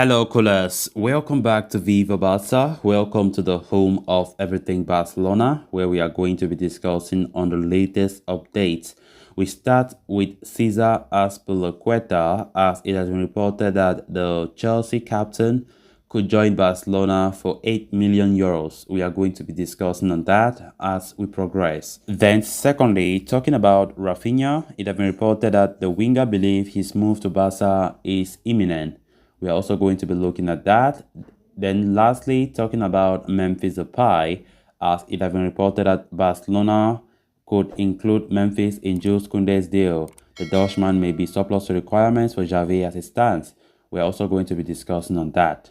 Hello, coolers. Welcome back to Viva Barca. Welcome to the home of everything Barcelona, where we are going to be discussing on the latest updates. We start with Cesar Azpilicueta, as it has been reported that the Chelsea captain could join Barcelona for 8 million euros. We are going to be discussing on that as we progress. Then secondly, talking about Raphinha, it has been reported that the winger believes his move to Barca is imminent. We are also going to be looking at that. Then lastly, talking about Memphis Depay, as it has been reported that Barcelona could include Memphis in Jules Koundé's deal. The Dutchman may be surplus to requirements for Xavi as it stands. We are also going to be discussing on that.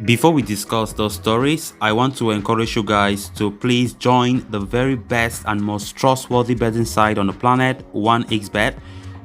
Before we discuss those stories, I want to encourage you guys to please join the very best and most trustworthy betting site on the planet, 1xBet,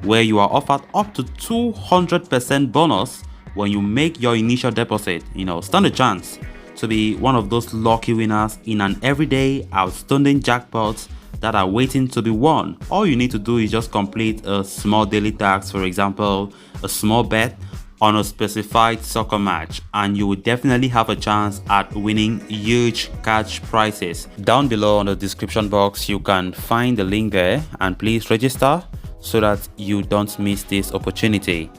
where you are offered up to 200% bonus when you make your initial deposit. Stand a chance to be one of those lucky winners in an everyday outstanding jackpots that are waiting to be won. All you need to do is just complete a small daily task, for example, a small bet on a specified soccer match, and you will definitely have a chance at winning huge cash prizes. Down below on the description box, you can find the link there, and please register so that you don't miss this opportunity.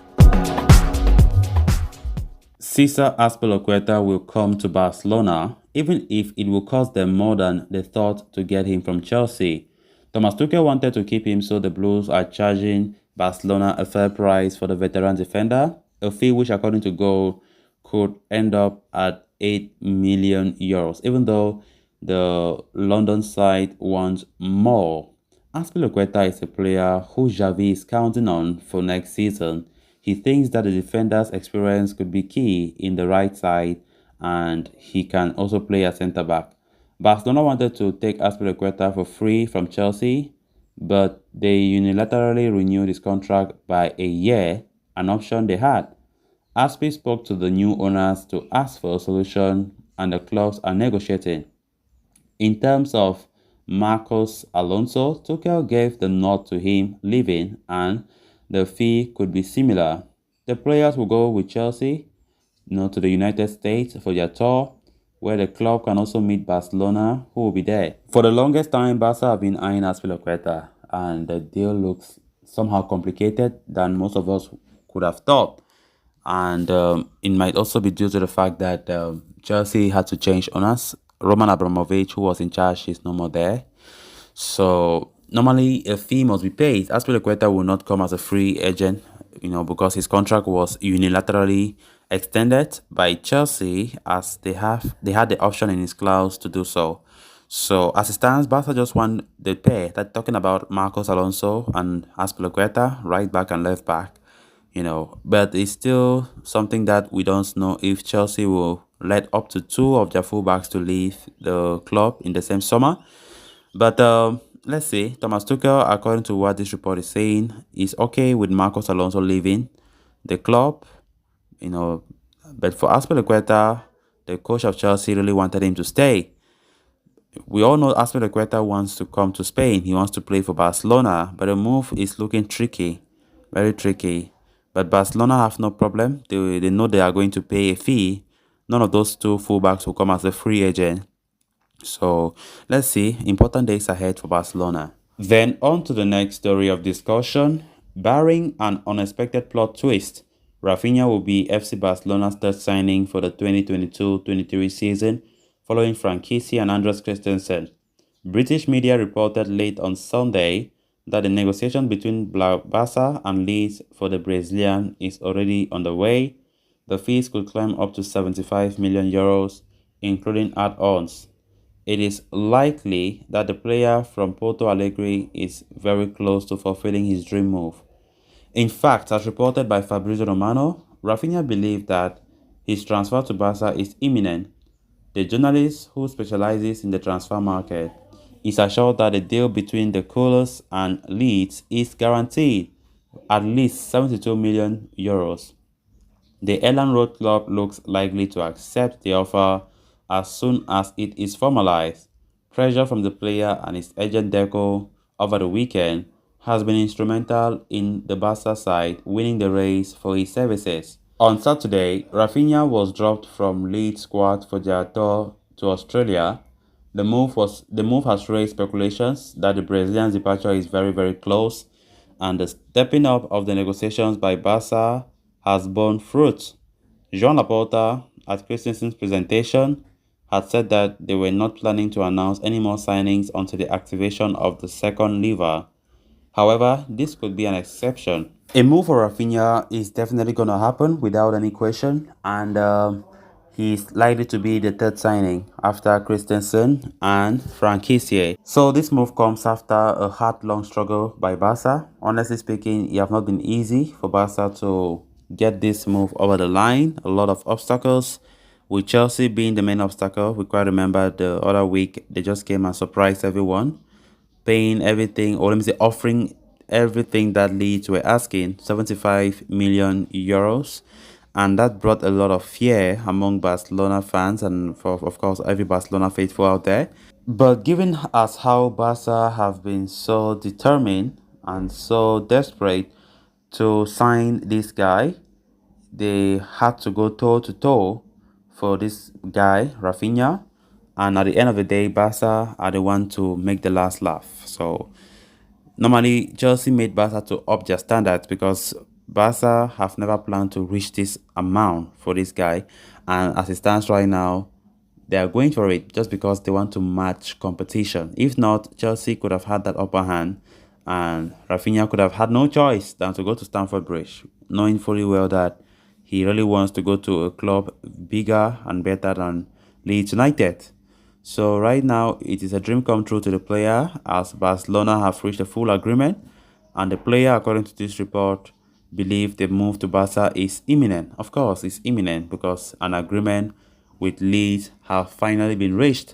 Cesar Azpilicueta will come to Barcelona, even if it will cost them more than they thought to get him from Chelsea. Thomas Tuchel wanted to keep him, so the Blues are charging Barcelona a fair price for the veteran defender, a fee which, according to Goal, could end up at 8 million euros, even though the London side wants more. Azpilicueta is a player who Xavi is counting on for next season. He thinks that the defender's experience could be key in the right side, and he can also play as centre-back. Barcelona wanted to take Azpilicueta for free from Chelsea, but they unilaterally renewed his contract by a year, an option they had. Azpi spoke to the new owners to ask for a solution, and the clubs are negotiating. In terms of Marcos Alonso, Tuchel gave the nod to him leaving, and the fee could be similar. The players will go with Chelsea, to the United States for their tour, where the club can also meet Barcelona, who will be there. For the longest time, Barca have been eyeing Azpilicueta, and the deal looks somehow complicated than most of us could have thought. And it might also be due to the fact that Chelsea had to change owners. Roman Abramovich, who was in charge, is no more there. So normally a fee must be paid. Azpilicueta will not come as a free agent, because his contract was unilaterally extended by Chelsea, as they had the option in his clause to do so. So as it stands, Barca just want the pair. That talking about Marcos Alonso and Azpilicueta, right back and left back. But it's still something that we don't know if Chelsea will let up to 2 of their fullbacks to leave the club in the same summer. But let's see. Thomas Tuchel, according to what this report is saying, is okay with Marcos Alonso leaving the club. But for Azpilicueta, the coach of Chelsea really wanted him to stay. We all know Azpilicueta wants to come to Spain. He wants to play for Barcelona, but the move is looking tricky, very tricky. But Barcelona have no problem. They know they are going to pay a fee. None of those 2 fullbacks will come as a free agent. So let's see. Important days ahead for Barcelona. Then on to the next story of discussion. Barring an unexpected plot twist, Raphinha will be FC Barcelona's third signing for the 2022-23 season, following Frank Kessie and Andres Christensen. British media reported late on Sunday that the negotiation between Barca and Leeds for the Brazilian is already underway. The fees could climb up to 75 million euros, including add-ons. It is likely that the player from Porto Alegre is very close to fulfilling his dream move. In fact, as reported by Fabrizio Romano, Raphinha believed that his transfer to Barca is imminent. The journalist, who specializes in the transfer market, is assured that the deal between the Coolers and Leeds is guaranteed at least 72 million euros. The Elland Road club looks likely to accept the offer as soon as it is formalized. Pressure from the player and his agent Deco over the weekend has been instrumental in the Barca side winning the race for his services. On Saturday, Raphinha was dropped from lead squad for their tour to Australia. The move has raised speculations that the Brazilian's departure is very, very close, and the stepping up of the negotiations by Barca has borne fruit. Joan Laporta, at Christensen's presentation, had said that they were not planning to announce any more signings until the activation of the second lever. However, this could be an exception. A move for Raphinha is definitely going to happen without any question, and he's likely to be the third signing after Christensen and Franquicia. So this move comes after a hard-long struggle by Barca. Honestly speaking, it have not been easy for Barca to get this move over the line. A lot of obstacles, with Chelsea being the main obstacle. We quite remember the other week they just came and surprised everyone, paying everything, or let me say offering everything that Leeds were asking, 75 million euros. And that brought a lot of fear among Barcelona fans and, of course, every Barcelona faithful out there. But given as how Barca have been so determined and so desperate to sign this guy, they had to go toe to toe for this guy, Raphinha. And at the end of the day, Barca are the one to make the last laugh. So normally, Chelsea made Barca to up their standards because Barca have never planned to reach this amount for this guy. And as it stands right now, they are going for it just because they want to match competition. If not, Chelsea could have had that upper hand, and Raphinha could have had no choice than to go to Stamford Bridge, knowing fully well that he really wants to go to a club bigger and better than Leeds United. So right now, it is a dream come true to the player, as Barcelona have reached a full agreement, and the player, according to this report, believe the move to Barca is imminent. Of course, it's imminent because an agreement with Leeds have finally been reached.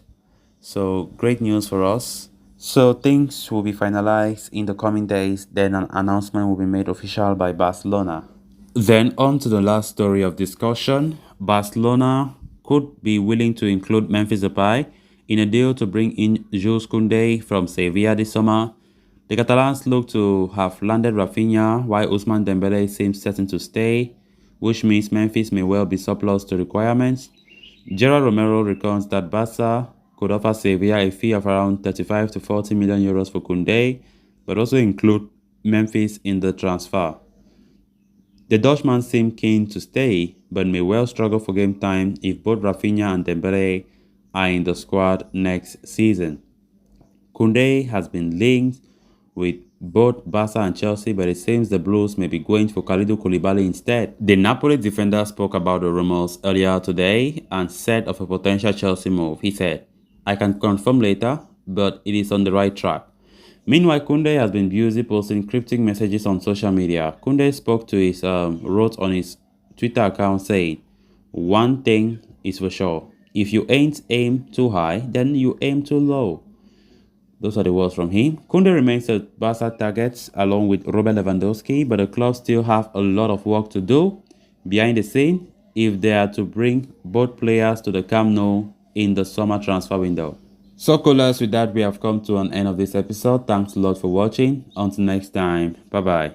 So great news for us. So things will be finalized in the coming days, then an announcement will be made official by Barcelona. Then on to the last story of discussion. Barcelona could be willing to include Memphis Depay in a deal to bring in Jules Koundé from Sevilla this summer. The Catalans look to have landed Raphinha, while Ousmane Dembele seems certain to stay, which means Memphis may well be surplus to requirements. Gerard Romero reckons that Barca could offer Sevilla a fee of around 35 to 40 million euros for Koundé, but also include Memphis in the transfer. The Dutchman seemed keen to stay, but may well struggle for game time if both Raphinha and Dembele are in the squad next season. Koundé has been linked with both Barca and Chelsea, but it seems the Blues may be going for Kalidou Koulibaly instead. The Napoli defender spoke about the rumors earlier today and said of a potential Chelsea move. He said, "I can confirm later, but it is on the right track." Meanwhile, Koundé has been busy posting cryptic messages on social media. Koundé wrote on his Twitter account saying, "One thing is for sure, if you ain't aim too high, then you aim too low." Those are the words from him. Koundé remains a Barca target along with Robert Lewandowski, but the club still have a lot of work to do behind the scene if they are to bring both players to the Camp Nou in the summer transfer window. So callers, with that we have come to an end of this episode. Thanks a lot for watching. Until next time, bye bye.